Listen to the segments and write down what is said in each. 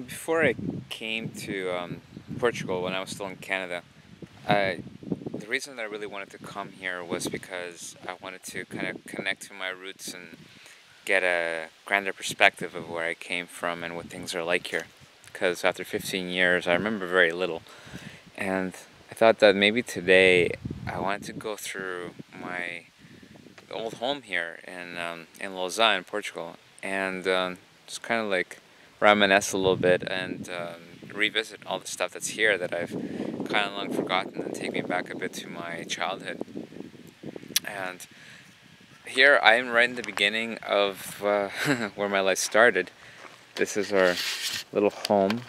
Before I came to Portugal when I was still in Canada, the reason that I really wanted to come here was because I wanted to kind of connect to my roots and get a grander perspective of where I came from and what things are like here. Because after 15 years, I remember very little. And I thought that maybe today I wanted to go through my old home here in Lausanne, Portugal, and just kind of like reminisce a little bit and revisit all the stuff that's here that I've kind of long forgotten and take me back a bit to my childhood. And here I am right in the beginning of where my life started. This is our little home,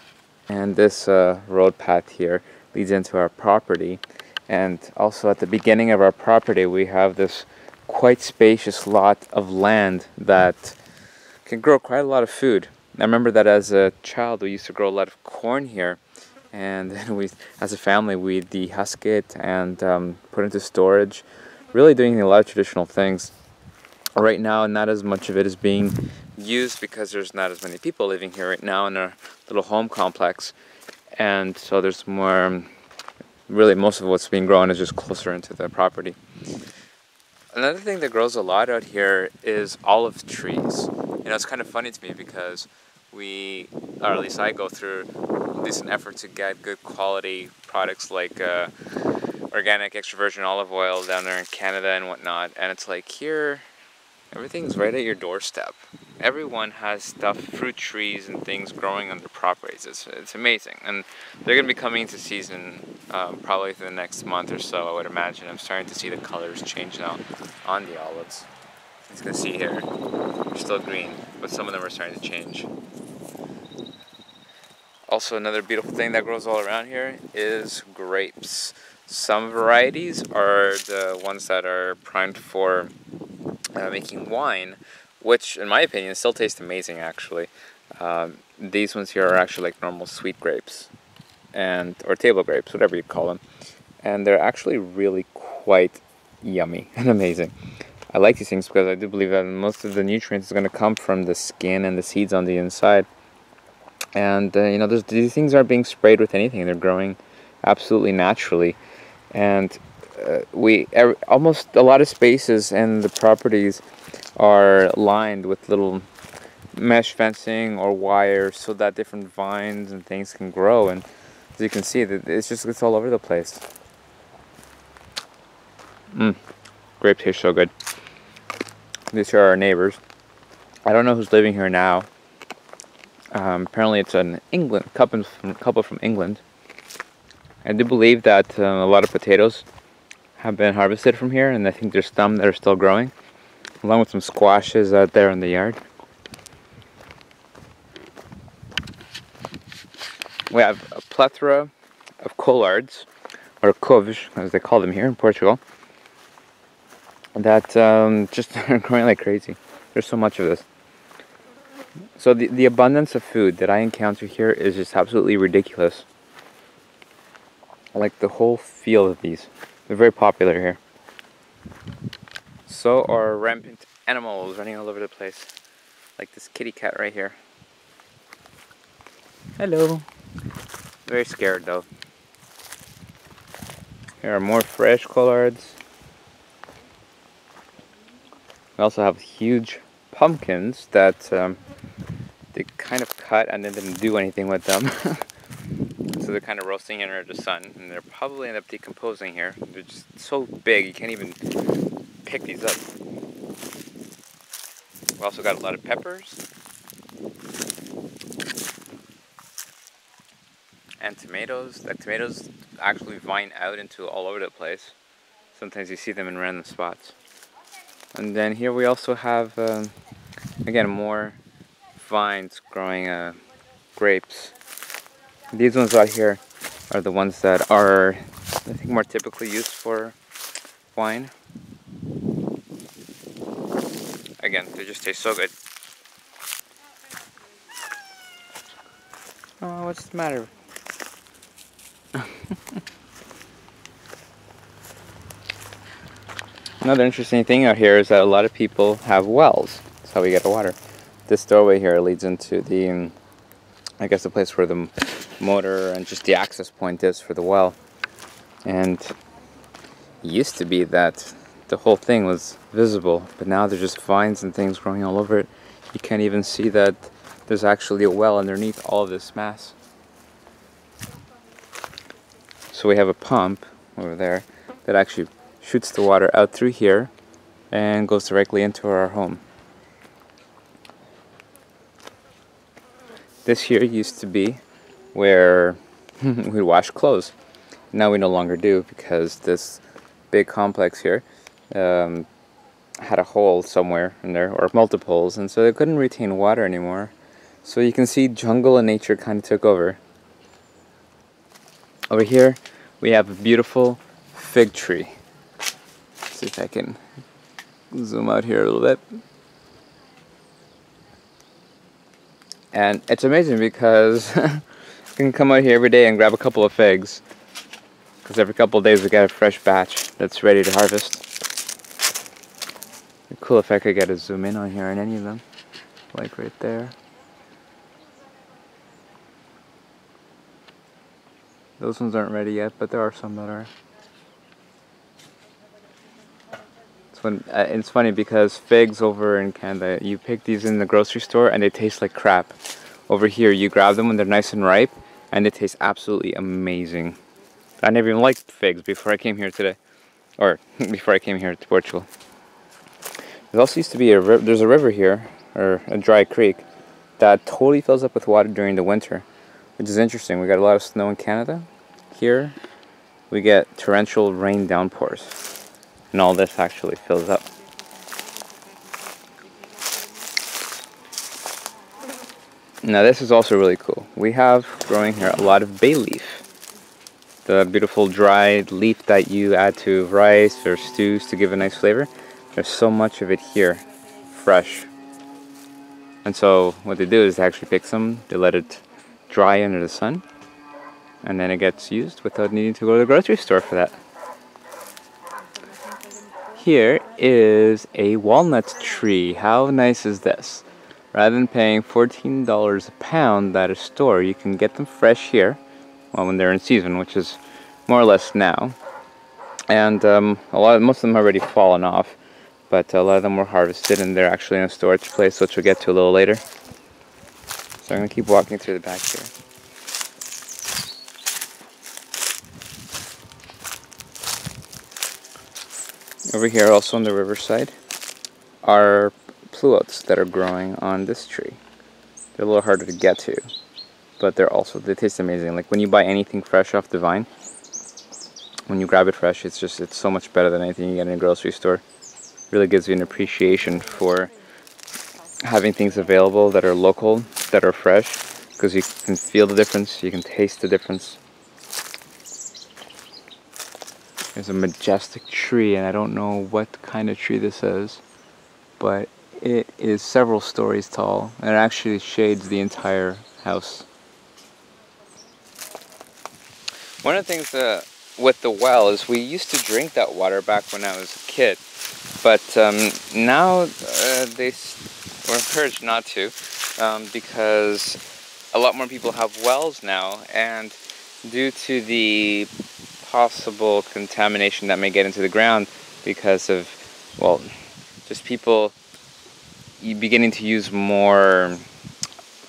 and this road path here leads into our property. And also at the beginning of our property we have this quite spacious lot of land that can grow quite a lot of food. I remember that as a child we used to grow a lot of corn here, and then we, as a family, we'd dehusk it and put it into storage, really doing a lot of traditional things. Right now, not as much of it is being used because there's not as many people living here right now in our little home complex, and so there's more, really most of what's being grown is just closer into the property. Another thing that grows a lot out here is olive trees. It's kind of funny to me because we, or at least I, go through a decent effort to get good quality products like organic extra virgin olive oil down there in Canada and whatnot, and it's like here everything's right at your doorstep. Everyone has stuff, fruit trees and things growing on their properties. It's amazing, and they're going to be coming into season probably for the next month or so, I would imagine. I'm starting to see the colors change now on the olives. As you can see here, they're still green, but some of them are starting to change. Also, another beautiful thing that grows all around here is grapes. Some varieties are the ones that are primed for making wine, which in my opinion still taste amazing actually. These ones here are actually like normal sweet grapes, or table grapes, whatever you call them, and they're actually really quite yummy and amazing. I like these things because I do believe that most of the nutrients are going to come from the skin and the seeds on the inside. And these things aren't being sprayed with anything; they're growing absolutely naturally. And almost a lot of spaces and the properties are lined with little mesh fencing or wires so that different vines and things can grow. And as you can see, that it's all over the place. Grapes taste so good. These are our neighbors. I don't know who's living here now. Apparently it's an couple from England. I do believe that a lot of potatoes have been harvested from here, and I think there's some that are still growing, along with some squashes out there in the yard. We have a plethora of collards, or couves, as they call them here in Portugal, that just are growing like crazy. There's so much of this. So the abundance of food that I encounter here is just absolutely ridiculous. I like the whole field of these. They're very popular here. So are rampant animals running all over the place. Like this kitty cat right here. Hello. Very scared though. Here are more fresh collards. We also have huge pumpkins that they kind of cut and then didn't do anything with them. So they're kind of roasting under the sun, and they'll probably end up decomposing here. They're just so big you can't even pick these up. We also got a lot of peppers and tomatoes. The tomatoes actually vine out into all over the place. Sometimes you see them in random spots. And then here we also have again more vines growing grapes. These ones out here are the ones that are, I think, more typically used for wine. Again, they just taste so good. Oh, what's the matter? Another interesting thing out here is that a lot of people have wells. That's how we get the water. This doorway here leads into the I guess the place where the motor and just the access point is for the well. And it used to be that the whole thing was visible, but now there's just vines and things growing all over it. You can't even see that there's actually a well underneath all of this mass. So we have a pump over there that actually shoots the water out through here and goes directly into our home. This here used to be where we wash clothes. Now we no longer do, because this big complex here had a hole somewhere in there, or multiples, and so they couldn't retain water anymore. So you can see jungle and nature kind of took over. Over here we have a beautiful fig tree. Let's see if I can zoom out here a little bit. And it's amazing because you can come out here every day and grab a couple of figs, because every couple of days we get a fresh batch that's ready to harvest. It'd be cool if I could get a zoom in on here on any of them, like right there. Those ones aren't ready yet, but there are some that are. It's funny because figs over in Canada, you pick these in the grocery store and they taste like crap. Over here, you grab them when they're nice and ripe, and they taste absolutely amazing. I never even liked figs before I came here today, or before I came here to Portugal. There also used to be there's a river here, or a dry creek, that totally fills up with water during the winter, which is interesting. We got a lot of snow in Canada. Here, we get torrential rain downpours. And all this actually fills up. Now this is also really cool. We have growing here a lot of bay leaf. The beautiful dried leaf that you add to rice or stews to give a nice flavor. There's so much of it here, fresh. And so what they do is they actually pick some, they let it dry under the sun, and then it gets used without needing to go to the grocery store for that. Here is a walnut tree. How nice is this? Rather than paying $14 a pound at a store, you can get them fresh here, well, when they're in season, which is more or less now. And most of them have already fallen off, but a lot of them were harvested and they're actually in a storage place, which we'll get to a little later. So I'm going to keep walking through the back here. Over here, also on the riverside, are pluots that are growing on this tree. They're a little harder to get to, but they taste amazing. Like when you buy anything fresh off the vine, when you grab it fresh, it's so much better than anything you get in a grocery store. It really gives you an appreciation for having things available that are local, that are fresh, because you can feel the difference, you can taste the difference. There's a majestic tree, and I don't know what kind of tree this is, but it is several stories tall, and it actually shades the entire house. One of the things with the well is we used to drink that water back when I was a kid, but now they were encouraged not to, because a lot more people have wells now, and due to the possible contamination that may get into the ground because of, well, just people beginning to use more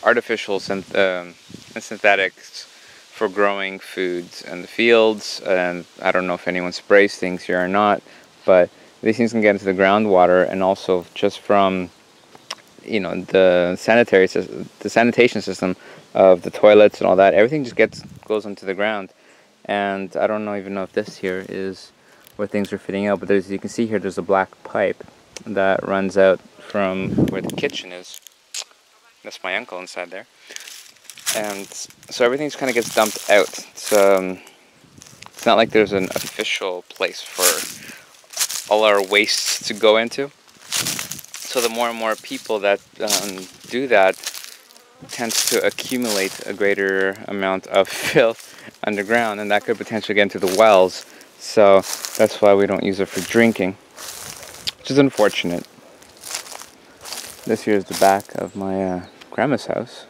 artificial synthetics for growing foods in the fields. And I don't know if anyone sprays things here or not, but these things can get into the groundwater, and also just from, you know, the sanitation system of the toilets and all that, everything just goes into the ground. And I don't even know if this here is where things are fitting out, but as you can see here, there's a black pipe that runs out from where the kitchen is. That's my uncle inside there. And so everything just kind of gets dumped out. It's not like there's an official place for all our wastes to go into. So the more and more people that do that tends to accumulate a greater amount of filth underground, and that could potentially get into the wells. So that's why we don't use it for drinking, which is unfortunate. This here is the back of my grandma's house.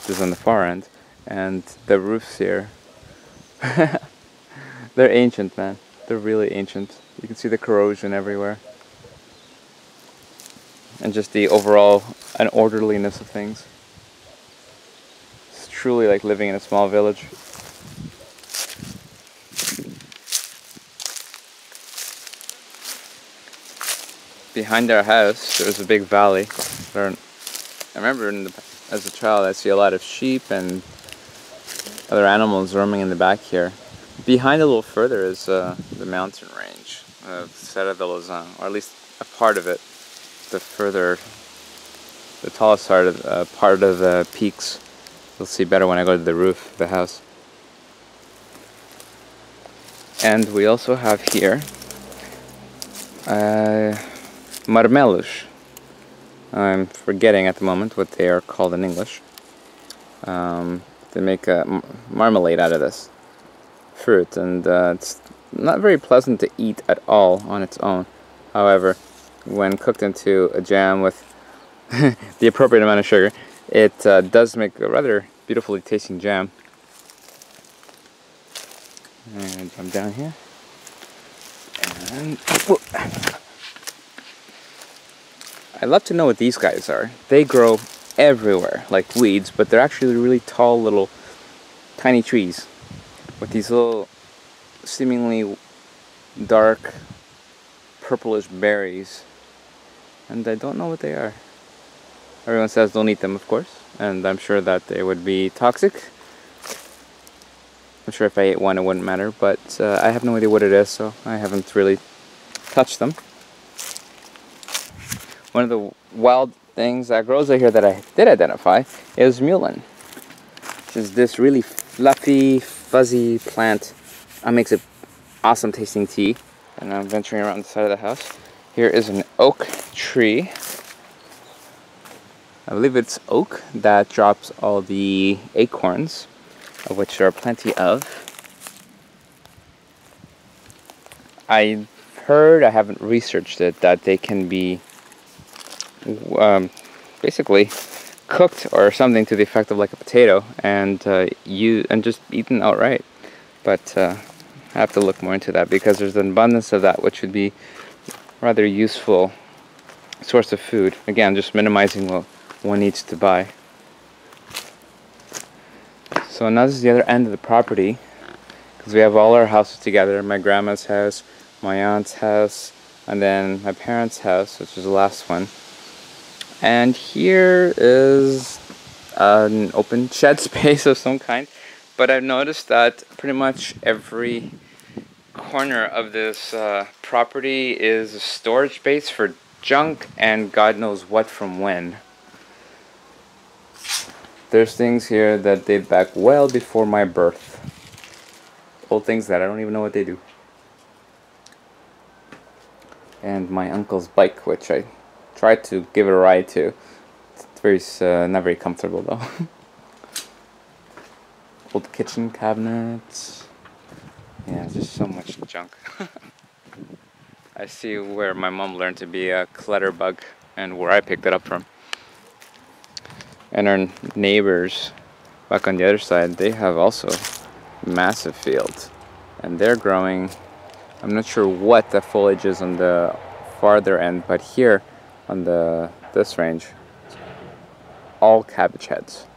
This is on the far end. And the roofs here, they're ancient, man. They're really ancient. You can see the corrosion everywhere. And just the overall unorderliness of things. It's truly like living in a small village. Behind our house, there's a big valley. I remember as a child, I'd see a lot of sheep and other animals roaming in the back here. Behind a little further is the mountain range of Serra de Lausanne, or at least a part of it. The tallest part of the peaks. You'll see better when I go to the roof of the house. And we also have here marmelos. I'm forgetting at the moment what they are called in English. They make a marmalade out of this fruit, and it's not very pleasant to eat at all on its own. However, when cooked into a jam with the appropriate amount of sugar, it does make a rather beautifully tasting jam. And I'm down here. And I'd love to know what these guys are. They grow everywhere, like weeds, but they're actually really tall little tiny trees with these little seemingly dark purplish berries, and I don't know what they are. Everyone says don't eat them, of course, and I'm sure that they would be toxic. I'm sure if I ate one it wouldn't matter, but I have no idea what it is, so I haven't really touched them. One of the wild things that grows out here that I did identify is mullein, which is this really fluffy, fuzzy plant that makes an awesome tasting tea. And I'm venturing around the side of the house. Here is an oak tree. I believe it's oak that drops all the acorns, of which there are plenty of. I heard, I haven't researched it, that they can be basically cooked or something to the effect of like a potato and just eaten outright. But I have to look more into that because there's an abundance of that, which would be a rather useful source of food. Again, just minimizing what one needs to buy. So now this is the other end of the property, because we have all our houses together. My grandma's house, my aunt's house, and then my parents' house, which is the last one. And here is an open shed space of some kind. But I've noticed that pretty much every corner of this property is a storage space for junk and God knows what from when. There's things here that date back well before my birth. Old things that I don't even know what they do. And my uncle's bike, which I tried to give it a ride to. It's not very comfortable though. Old kitchen cabinets. Yeah, just so much junk. I see where my mom learned to be a clutterbug and where I picked it up from. And our neighbors back on the other side, they have also massive fields. And they're growing, I'm not sure what the foliage is on the farther end, but here on this range, all cabbage heads.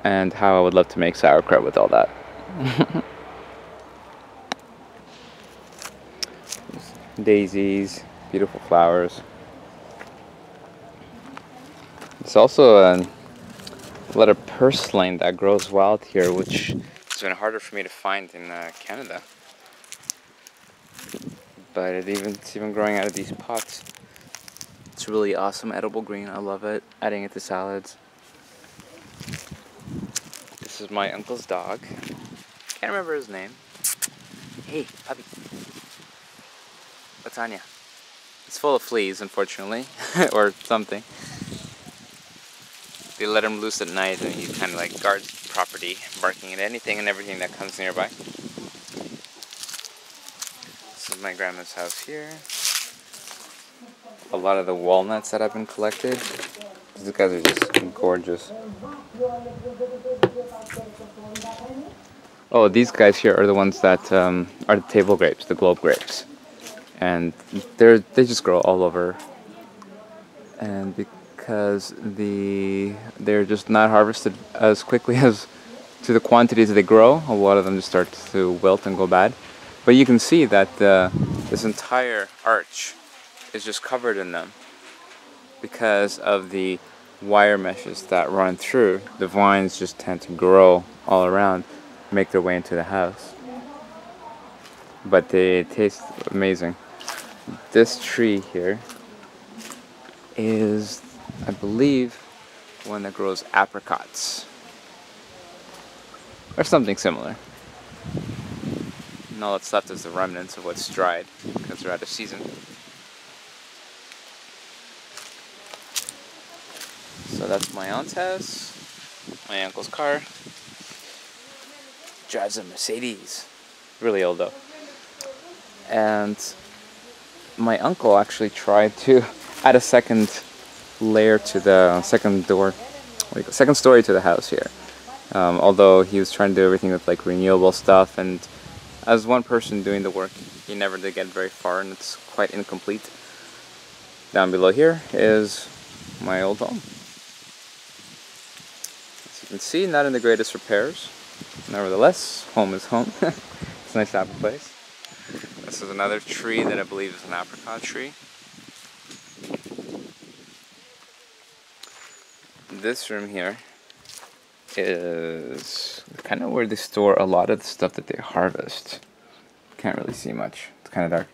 And how I would love to make sauerkraut with all that. Daisies, beautiful flowers. There's also a lot of purslane that grows wild here, which has been harder for me to find in Canada. But it's even growing out of these pots. It's really awesome, edible green. I love it. Adding it to salads. This is my uncle's dog. Can't remember his name. Hey, puppy. Latanya. It's full of fleas, unfortunately, or something. They let him loose at night, and he kind of like guards the property, barking at anything and everything that comes nearby. This is my grandma's house here. A lot of the walnuts that have been collected. These guys are just gorgeous. Oh, these guys here are the ones that are the table grapes, the globe grapes, and they just grow all over. And because they're just not harvested as quickly as to the quantities they grow, a lot of them just start to wilt and go bad. But you can see that this entire arch is just covered in them because of the wire meshes that run through. The vines just tend to grow all around, make their way into the house. But they taste amazing. This tree here is, I believe, one that grows apricots or something similar. And all that's left is the remnants of what's dried because they're out of season. So that's my aunt's house, my uncle's car. Drives a Mercedes. Really old though. And my uncle actually tried to add a second layer to the second story to the house here. Although he was trying to do everything with like renewable stuff, and as one person doing the work, he never did get very far, and it's quite incomplete. Down below here is my old home. As you can see, not in the greatest repairs. Nevertheless, home is home. It's nice to have a place. This is another tree that I believe is an apricot tree. This room here is kind of where they store a lot of the stuff that they harvest. Can't really see much. It's kind of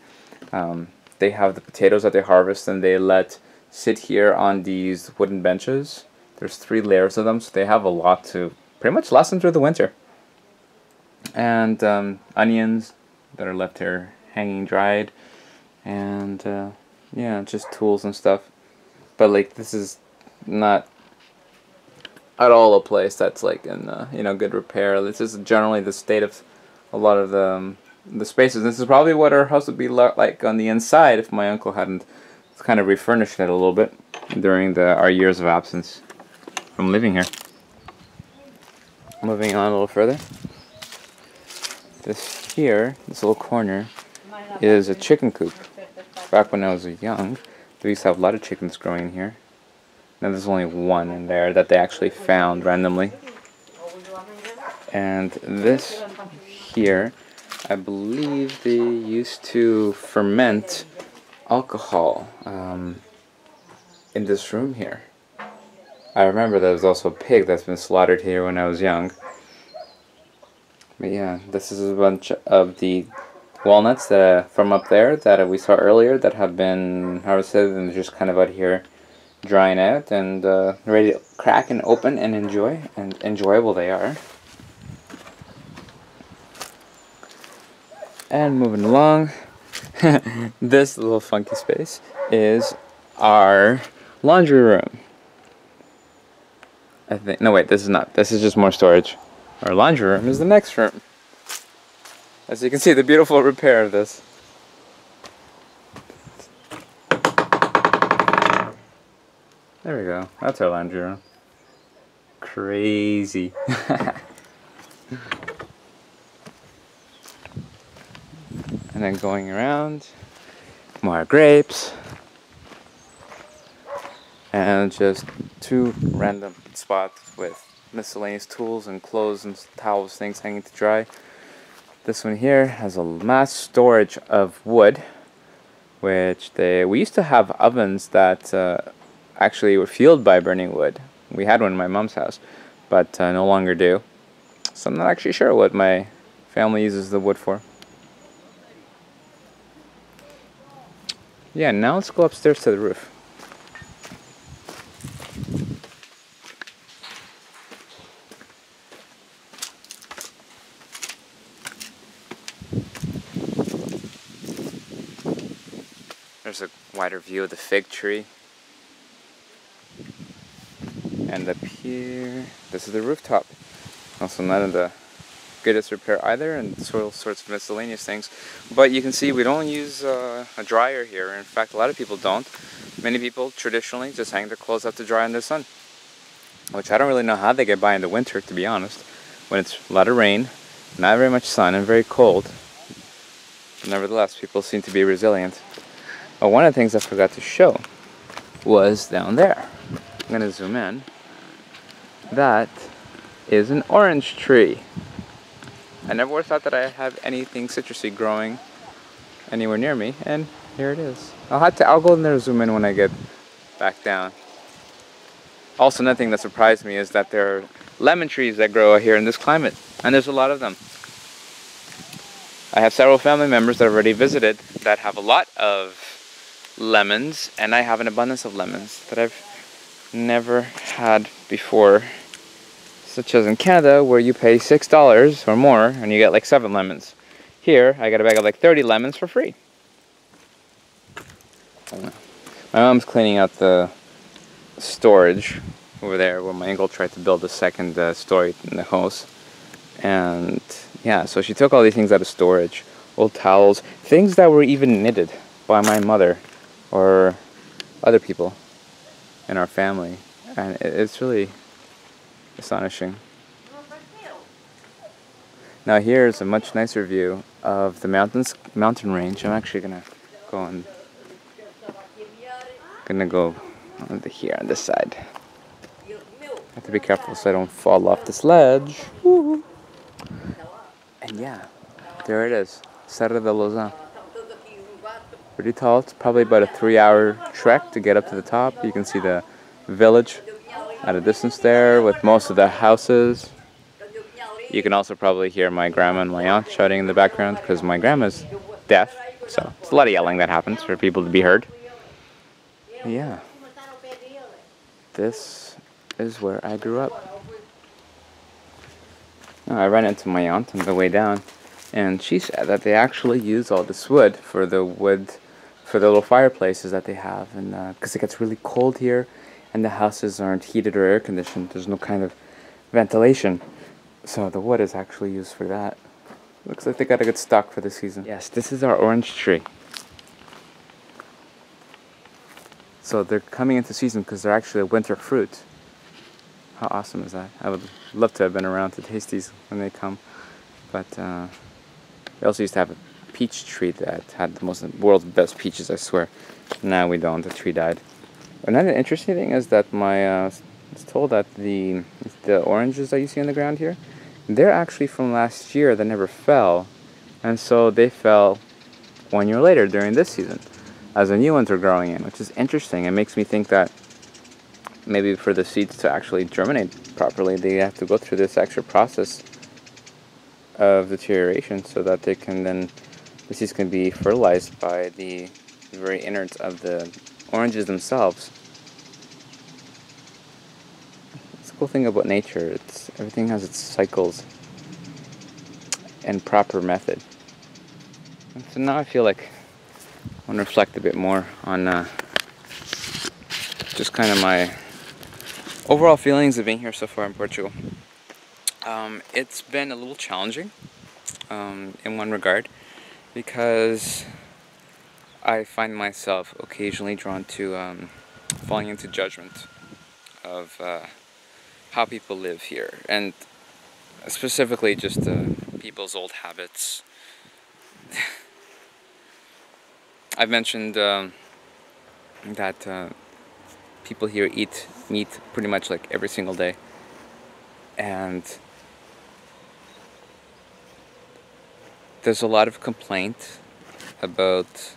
dark. They have the potatoes that they harvest and they let sit here on these wooden benches. There's 3 layers of them, so they have a lot to pretty much last them through the winter. And onions that are left here hanging dried, and yeah, just tools and stuff. But like, this is not at all a place that's like in good repair. This is generally the state of a lot of the spaces. This is probably what our house would be like on the inside if my uncle hadn't kind of refurnished it a little bit during our years of absence from living here. Moving on a little further. This little corner is a chicken coop. Back when I was young, we used to have a lot of chickens growing in here. Now there's only one in there that they actually found randomly. And this here, I believe they used to ferment alcohol in this room here. I remember there was also a pig that's been slaughtered here when I was young. But yeah, this is a bunch of the walnuts from up there that we saw earlier that have been harvested and they're just kind of out here drying out and ready to crack and open and enjoy, and enjoyable they are. And moving along, this little funky space is our laundry room. I think, no wait, this is not. This is just more storage. Our laundry room is the next room. As you can see, the beautiful repair of this. There we go. That's our laundry room. Crazy. And then going around, more grapes. And just 2 random spots with miscellaneous tools and clothes and towels, things hanging to dry. This one here has a mass storage of wood, which we used to have ovens that actually were fueled by burning wood. We had one in my mom's house, but no longer do. So I'm not actually sure what my family uses the wood for. Yeah, now let's go upstairs to the roof. There's a wider view of the fig tree. And up here, this is the rooftop. Also not in the greatest repair either, and all sorts of miscellaneous things. But you can see we don't use a dryer here. In fact, a lot of people don't. Many people traditionally just hang their clothes out to dry in the sun, which I don't really know how they get by in the winter, to be honest, when it's a lot of rain, not very much sun, and very cold. But nevertheless, people seem to be resilient. But one of the things I forgot to show was down there. I'm going to zoom in. That is an orange tree. I never would have thought that I have anything citrusy growing anywhere near me, and here it is. I'll go in there and zoom in when I get back down. Also, another thing that surprised me is that there are lemon trees that grow here in this climate, and there's a lot of them. I have several family members that I've already visited that have a lot of lemons, and I have an abundance of lemons that I've never had before, such as in Canada, where you pay $6 or more and you get like 7 lemons. Here, I got a bag of like 30 lemons for free. My mom's cleaning out the storage over there where my uncle tried to build a second story in the house. And yeah, so she took all these things out of storage. Old towels, things that were even knitted by my mother or other people in our family. And it's really astonishing. Now here's a much nicer view of the mountain range. I'm actually gonna go on here on this side. I have to be careful so I don't fall off this ledge. Woo. And yeah, there it is, Serra de Lausanne. Pretty tall. It's probably about a 3-hour trek to get up to the top. You can see the village at a distance there with most of the houses. You can also probably hear my grandma and my aunt shouting in the background because my grandma's deaf, so it's a lot of yelling that happens for people to be heard. Yeah, this is where I grew up. I ran into my aunt on the way down, and she said that they actually use all this wood for the little fireplaces that they have, and because it gets really cold here, and the houses aren't heated or air conditioned. There's no kind of ventilation, so the wood is actually used for that. Looks like they got a good stock for the season. Yes, this is our orange tree. So they're coming into season because they're actually a winter fruit. How awesome is that? I would love to have been around to taste these when they come. But we also used to have a peach tree that had the world's best peaches, I swear. Now we don't. The tree died. Another interesting thing is that I was told that the oranges that you see on the ground here, they're actually from last year that never fell. And so they fell 1 year later during this season as the new ones are growing in, which is interesting. It makes me think that maybe for the seeds to actually germinate properly, they have to go through this extra process of deterioration so that the seeds can be fertilized by the very innards of the oranges themselves. It's a cool thing about nature. Everything has its cycles and proper method. And so now I feel like I want to reflect a bit more on just kind of my overall feelings of being here so far in Portugal. It's been a little challenging in one regard because I find myself occasionally drawn to falling into judgment of how people live here, and specifically just people's old habits. I've mentioned that people here eat meat pretty much like every single day, and there's a lot of complaint about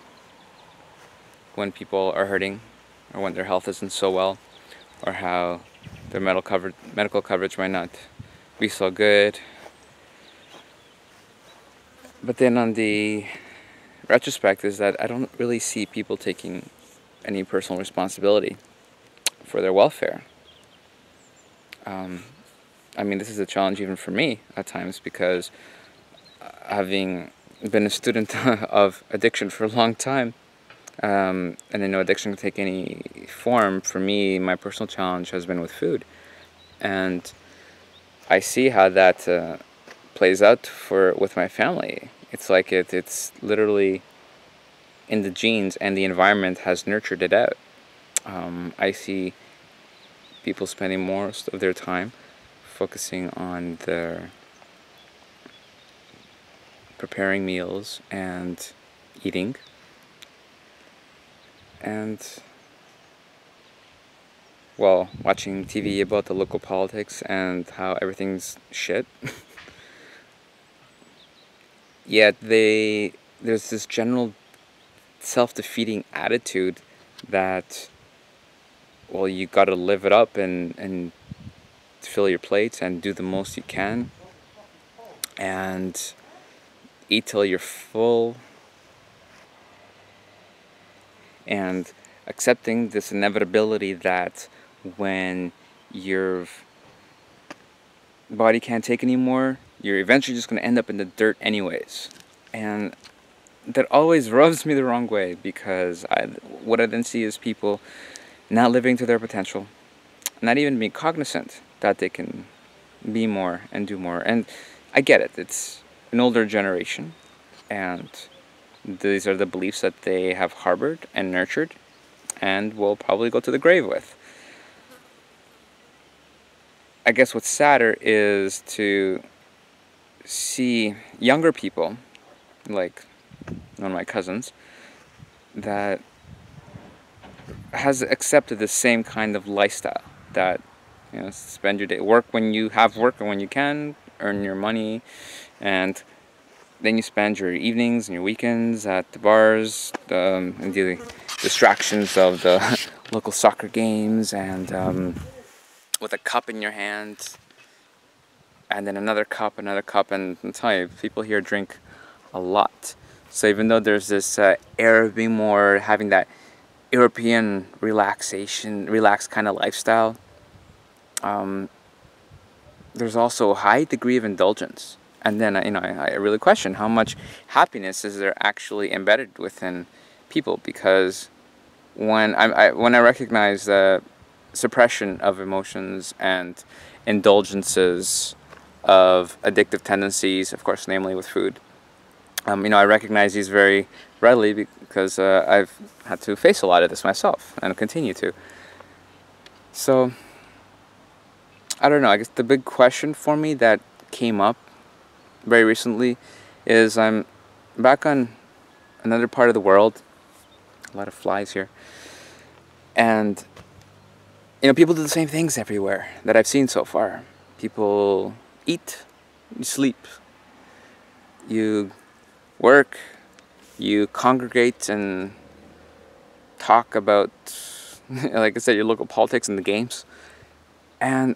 when people are hurting or when their health isn't so well, or how their medical coverage might not be so good. But then on the retrospect is that I don't really see people taking any personal responsibility for their welfare. I mean, this is a challenge even for me at times, because having been a student of addiction for a long time, and I know addiction can take any form. For me, my personal challenge has been with food, and I see how that plays out with my family. It's like it's literally in the genes, and the environment has nurtured it out. I see people spending most of their time focusing on their preparing meals and eating, and well, watching TV about the local politics and how everything's shit. Yet there's this general self-defeating attitude that, well, you got to live it up and fill your plates and do the most you can and eat till you're full, and accepting this inevitability that when your body can't take anymore, you're eventually just going to end up in the dirt anyways. And that always rubs me the wrong way, because what I then see is people not living to their potential, not even being cognizant that they can be more and do more. And I get it, it's an older generation, and these are the beliefs that they have harbored and nurtured and will probably go to the grave with. I guess what's sadder is to see younger people, like one of my cousins, that has accepted the same kind of lifestyle, that, you know, spend your day, work when you have work and when you can, earn your money, and then you spend your evenings and your weekends at the bars, and the distractions of the local soccer games, and with a cup in your hand, and then another cup, and I'll tell you, people here drink a lot. So even though there's this air of being more, having that European relaxed kind of lifestyle, there's also a high degree of indulgence. And then, I really question how much happiness is there actually embedded within people, because when I recognize the suppression of emotions and indulgences of addictive tendencies, of course, namely with food, I recognize these very readily because I've had to face a lot of this myself and continue to. So, I don't know, I guess the big question for me that came up very recently is I'm back on another part of the world, a lot of flies here, and people do the same things everywhere that I've seen so far. People eat, you sleep, you work, you congregate and talk about, like I said, your local politics and the games. And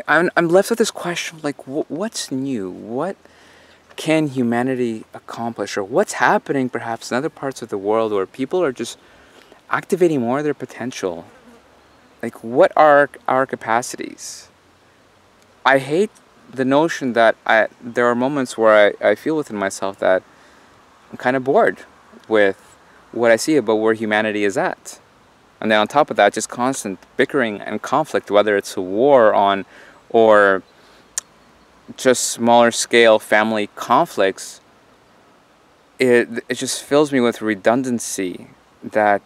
I'm left with this question, like, what's new? What can humanity accomplish? Or what's happening perhaps in other parts of the world where people are just activating more of their potential? Like, what are our capacities? I hate the notion that there are moments where I feel within myself that I'm kind of bored with what I see about where humanity is at. And then on top of that, just constant bickering and conflict, whether it's a war on or just smaller scale family conflicts, it just fills me with redundancy that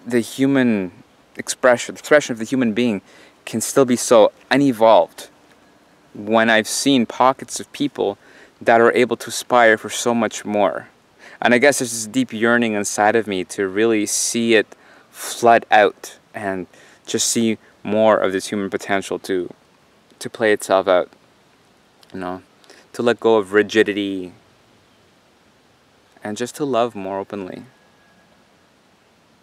the human expression of the human being can still be so unevolved, when I've seen pockets of people that are able to aspire for so much more. And I guess there's this deep yearning inside of me to really see it flood out and just see more of this human potential to play itself out, to let go of rigidity and just to love more openly.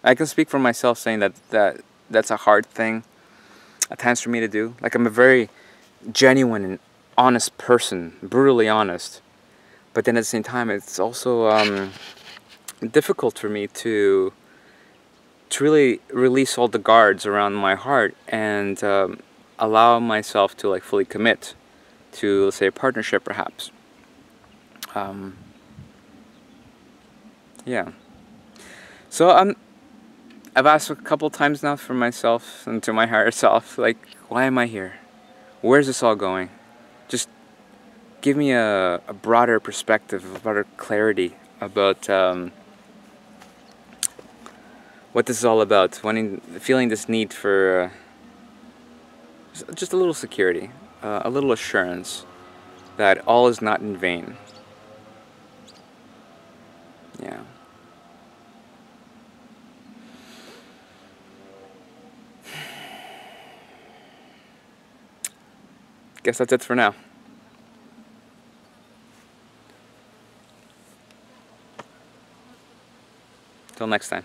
I can speak for myself saying that's a hard thing at times for me to do. Like, I'm a very genuine and honest person, brutally honest. But then at the same time, it's also difficult for me to really release all the guards around my heart and allow myself to, like, fully commit to, let's say, a partnership perhaps. Yeah. So I've asked a couple times now for myself and to my higher self, like, why am I here? Where's this all going? Just give me a broader perspective, a broader clarity about what this is all about. Feeling this need for just a little security, a little assurance that all is not in vain. Yeah. Guess that's it for now. Till next time.